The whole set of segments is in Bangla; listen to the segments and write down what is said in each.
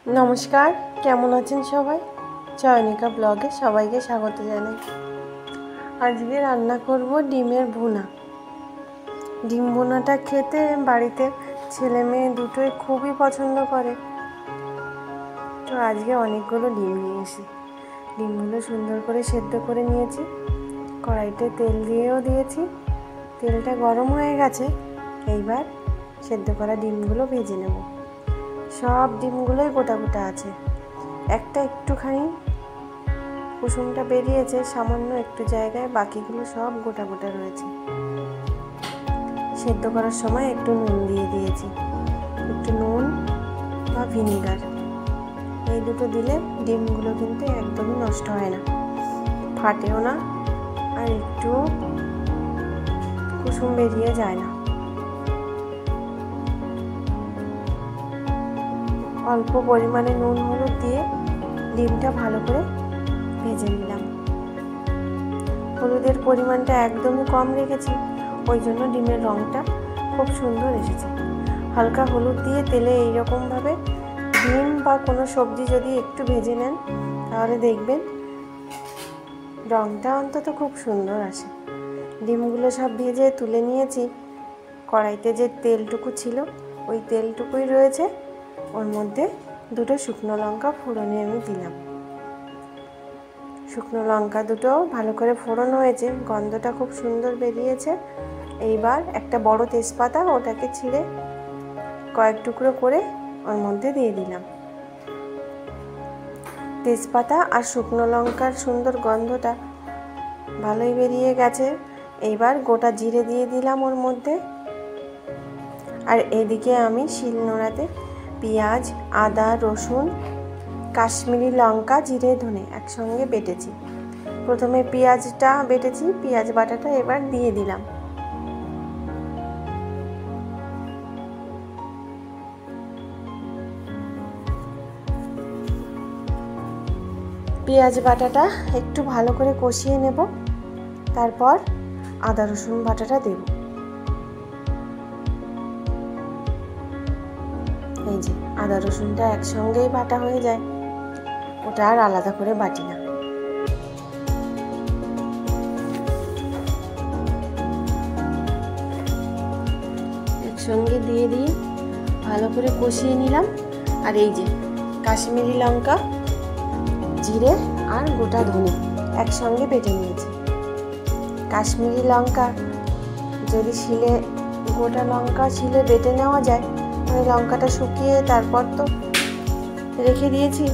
নমস্কার, কেমন আছেন সবাই? চয়নিকা ব্লগে সবাইকে স্বাগত জানাই। আজকে রান্না করব ডিমের ভুনা। ডিম ভুনাটা খেতে বাড়িতে ছেলে মেয়ে দুটোই খুবই পছন্দ করে। তো আজকে অনেকগুলো ডিম নিয়েছি। ডিমগুলো সুন্দর করে সেদ্ধ করে নিয়েছি, কড়াইতে তেল দিয়েও দিয়েছি। তেলটা গরম হয়ে গেছে, এইবার সেদ্ধ করা ডিমগুলো ভেজে নেব। সব ডিমগুলোই গোটা গোটা আছে, একটা একটুখানি কুসুমটা বেরিয়েছে সামান্য একটু জায়গায়, বাকিগুলো সব গোটা গোটা রয়েছে। সেদ্ধ করার সময় একটু নুন দিয়ে দিয়েছি, একটু নুন বা ভিনিগার, এই দুটো দিলে ডিমগুলো কিন্তু একদমই নষ্ট হয় না, ফাটেও না, আর একটু কুসুম বেরিয়ে যায় না। অল্প পরিমাণে নুন হলুদ দিয়ে ডিমটা ভালো করে ভেজে নিলাম। হলুদের পরিমাণটা একদমই কম রেখেছি, ওই জন্য ডিমের রঙটা খুব সুন্দর এসেছে। হালকা হলুদ দিয়ে তেলে এইরকমভাবে ডিম বা কোনো সবজি যদি একটু ভেজে নেন, তাহলে দেখবেন রঙটা অন্তত খুব সুন্দর আসে। ডিমগুলো সব ভেজে তুলে নিয়েছি। কড়াইতে যে তেলটুকু ছিল ওই তেলটুকুই রয়েছে, ওর মধ্যে দুটো শুকনো লঙ্কা ফোড়নে আমি দিলাম। শুকনো লঙ্কা দুটো ভালো করে ফোড়ন হয়েছে, গন্ধটা খুব সুন্দর বেরিয়েছে। এইবার একটা বড় তেজপাতা, ওটাকে ছিঁড়ে কয়েক টুকরো করে ওর মধ্যে দিয়ে দিলাম। তেজপাতা আর শুকনো লঙ্কার সুন্দর গন্ধটা ভালোই বেরিয়ে গেছে। এইবার গোটা জিরে দিয়ে দিলাম ওর মধ্যে। আর এদিকে আমি শিলনোড়াতে পেঁয়াজ, আদা, রসুন, কাশ্মীরি লঙ্কা, জিরে, ধনে একসঙ্গে বেটেছি। প্রথমে পেঁয়াজটা বেটেছি, পেঁয়াজ বাটাটা এবার দিয়ে দিলাম। পেঁয়াজ বাটাটা একটু ভালো করে কষিয়ে নেব, তারপর আদা রসুন বাটাটা দেব। এই যে আদা রসুনটা একসঙ্গেই বাটা হয়ে যায়, ওটা আর আলাদা করে বাটি না। একসঙ্গে দিয়ে ভালো করে কষিয়ে নিলাম। আর এই যে কাশ্মীরি লঙ্কা, জিরে আর গোটা ধনে একসঙ্গে বেটে নিয়েছি। কাশ্মীরি লঙ্কা যদি গোটা লঙ্কা শিলে বেটে নেওয়া যায়, মানে লঙ্কাটা শুকিয়ে তারপর তো রেখে দিয়েছি,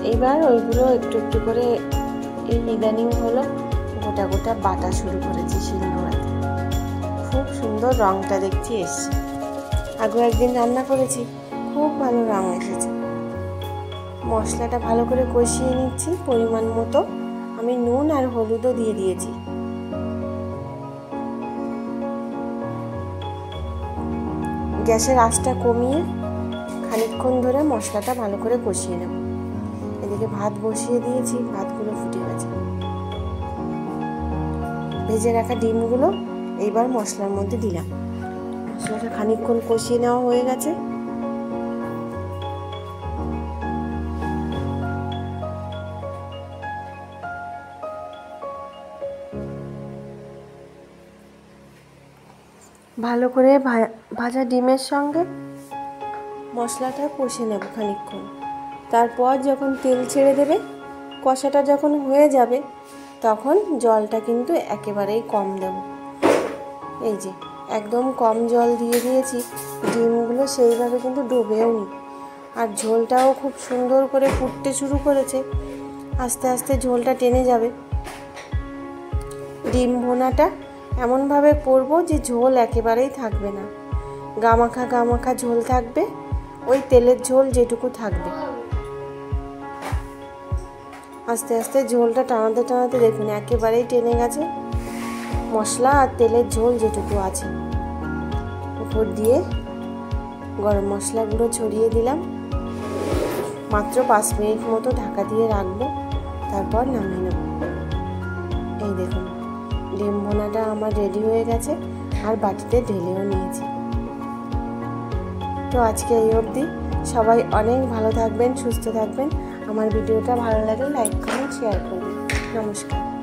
এইবার ওইগুলো একটু একটু করে এই ইদানিং হলো গোটা গোটা বাটা শুরু করেছি শিলনোড়াতে। খুব সুন্দর রঙটা দেখছি এসছে। আগেও একদিন রান্না করেছি, খুব ভালো রঙ এসেছে। মশলাটা ভালো করে কষিয়ে নিচ্ছি। পরিমাণ মতো আমি নুন আর হলুদও দিয়ে দিয়েছি। গ্যাসের আঁচটা কমিয়ে খানিকক্ষণ ধরে মশলাটা ভালো করে কষিয়ে নেব। এদিকে ভাত বসিয়ে দিয়েছি, ভাতগুলো ফুটে গেছে। ভেজে রাখা ডিমগুলো এইবার মশলার মধ্যে দিলাম। মশলাটা খানিকক্ষণ কষিয়ে নেওয়া হয়ে গেছে। ভালো করে ভাজা ডিমের সঙ্গে মশলাটা কষে নেব খানিকক্ষণ। তারপর যখন তেল ছেড়ে দেবে, কষাটা যখন হয়ে যাবে, তখন জলটা কিন্তু একেবারেই কম দেব। এই যে একদম কম জল দিয়ে দিয়েছি, ডিমগুলো সেইভাবে কিন্তু ডুবেও নি। আর ঝোলটাও খুব সুন্দর করে ফুটতে শুরু করেছে, আস্তে আস্তে ঝোলটা টেনে যাবে। ডিম ভুনাটা এমনভাবে করব যে ঝোল একেবারেই থাকবে না, গামাখা গামাখা ঝোল থাকবে, ওই তেলের ঝোল যেটুকু থাকবে। আস্তে আস্তে ঝোলটা টানাতে টানাতে দেখুন একেবারেই টেনে গেছে। মশলা আর তেলের ঝোল যেটুকু আছে, উপর দিয়ে গরম মশলা গুঁড়ো ছড়িয়ে দিলাম। মাত্র 5 মিনিট মতো ঢাকা দিয়ে রাখবো, তারপর নামিয়ে নেব। এই দেখুন ডিম ভুনাটা আমার রেডি হয়ে গেছে, আর বাটিতে ঢেলেও নিয়েছি। তো আজকে এই অবধি। সবাই অনেক ভালো থাকবেন, সুস্থ থাকবেন। আমার ভিডিওটা ভালো লাগলে লাইক কমেন্ট শেয়ার করবেন। নমস্কার।